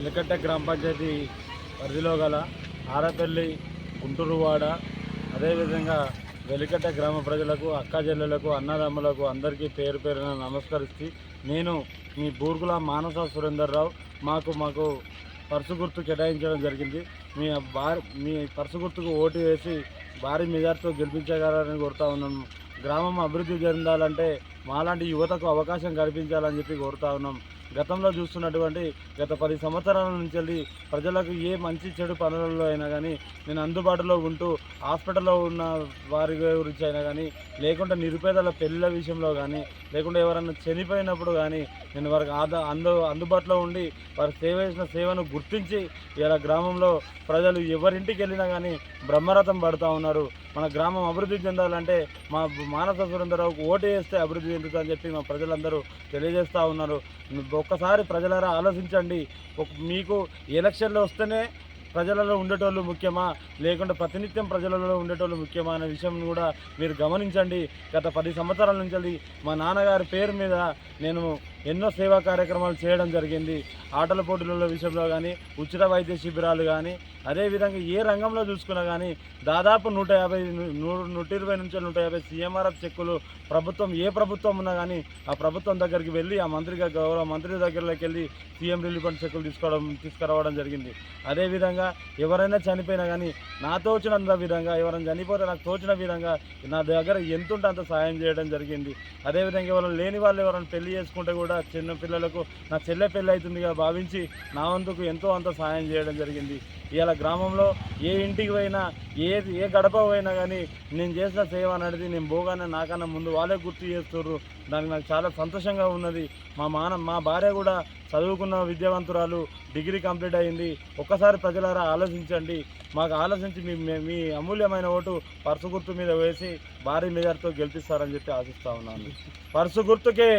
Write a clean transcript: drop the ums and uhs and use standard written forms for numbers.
వెలికట్ట గ్రామ పంచాయతీ పరిధిలో గల ఆరపల్లి, గుంటూరువాడ, అదేవిధంగా వెలికట్ట గ్రామ ప్రజలకు, అక్కాచెల్లెలకు, అన్నదమ్ములకు అందరికీ పేరు పేరున నమస్కరిస్తూ నేను మీ బూర్గుల మానస సురేందర్రావు మాకు పర్సు గుర్తు కేటాయించడం జరిగింది. మీ పర్సు గుర్తుకు ఓటు వేసి భారీ మెజార్టీతో గెలిపించగలరని కోరుతా ఉన్నాము. గ్రామం అభివృద్ధి చెందాలంటే మాలాంటి యువతకు అవకాశం కల్పించాలని చెప్పి కోరుతా ఉన్నాం. గతంలో చూస్తున్నటువంటి గత 10 సంవత్సరాల నుంచి ప్రజలకు ఏ మంచి చెడు పనులలో అయినా కానీ నేను అందుబాటులో ఉంటూ హాస్పిటల్లో ఉన్న వారి గురించి అయినా కానీ, లేకుంటే నిరుపేదల పెళ్ళిళ్ళ విషయంలో కానీ, లేకుంటే ఎవరైనా చనిపోయినప్పుడు కానీ నేను వారికి అందుబాటులో ఉండి వారు చేసిన సేవను గుర్తించి ఇలా గ్రామంలో ప్రజలు ఎవరింటికి వెళ్ళినా కానీ బ్రహ్మరథం పడుతూ ఉన్నారు. మన గ్రామం అభివృద్ధి చెందాలంటే మా మానస సురేందర్రావుకు ఓటు వేస్తే అభివృద్ధి చెందుతుందని చెప్పి మా ప్రజలందరూ తెలియజేస్తూ ఉన్నారు. ఒక్కసారి ప్రజలారా ఆలోచించండి. మీకు ఎలక్షన్లు వస్తేనే ప్రజలలో ఉండేటోళ్ళు ముఖ్యమా, లేకుంటే ప్రతినిత్యం ప్రజలలో ఉండేటోళ్ళు ముఖ్యమా అనే విషయం కూడా మీరు గమనించండి. గత 10 సంవత్సరాల నుంచి మా నాన్నగారి పేరు మీద నేను ఎన్నో సేవా కార్యక్రమాలు చేయడం జరిగింది. ఆటల పోటీల విషయంలో కానీ, ఉచిత వైద్య శిబిరాలు కానీ, అదేవిధంగా ఏ రంగంలో చూసుకున్నా కానీ దాదాపు 120 నుంచి 150 సీఎంఆర్ఎఫ్ చెక్కులు ప్రభుత్వం ఏ ప్రభుత్వం ఉన్నా కానీ ఆ ప్రభుత్వం దగ్గరికి వెళ్ళి ఆ గౌరవ మంత్రి దగ్గరలోకి వెళ్ళి సీఎం రిలీఫ్ ఫండ్ చెక్కులు తీసుకురావడం జరిగింది. అదేవిధంగా ఎవరైనా చనిపోయినా కానీ నా తోచినంత విధంగా, ఎవరైనా చనిపోతే నాకు తోచిన విధంగా నా దగ్గర ఎంత ఉంటే అంత సాయం చేయడం జరిగింది. అదేవిధంగా ఎవరైనా లేని వాళ్ళు ఎవరైనా పెళ్లి చేసుకుంటే కూడా చిన్న పిల్లలకు నా చెల్లె పెళ్ళి అవుతుందిగా భావించి నా వంతుకు ఎంతో అంత సాయం చేయడం జరిగింది. ఇవాళ గ్రామంలో ఏ ఇంటికి పోయినా ఏ గడప పోయినా కానీ నేను చేసిన సేవ అనేది నేను పోగానే నాకన్నా ముందు వాళ్ళే గుర్తు చేస్తున్నారు. దానికి నాకు చాలా సంతోషంగా ఉన్నది. మా భార్య కూడా చదువుకున్న విద్యావంతురాలు, డిగ్రీ కంప్లీట్ అయింది. ఒక్కసారి ప్రజలారా ఆలోచించండి. మాకు ఆలోచించి మీ అమూల్యమైన ఓటు పర్సు గుర్తు మీద వేసి భారీ మెజార్టీతో గెలిపిస్తారని చెప్పి ఆశిస్తా ఉన్నాను. పర్సు గుర్తుకే.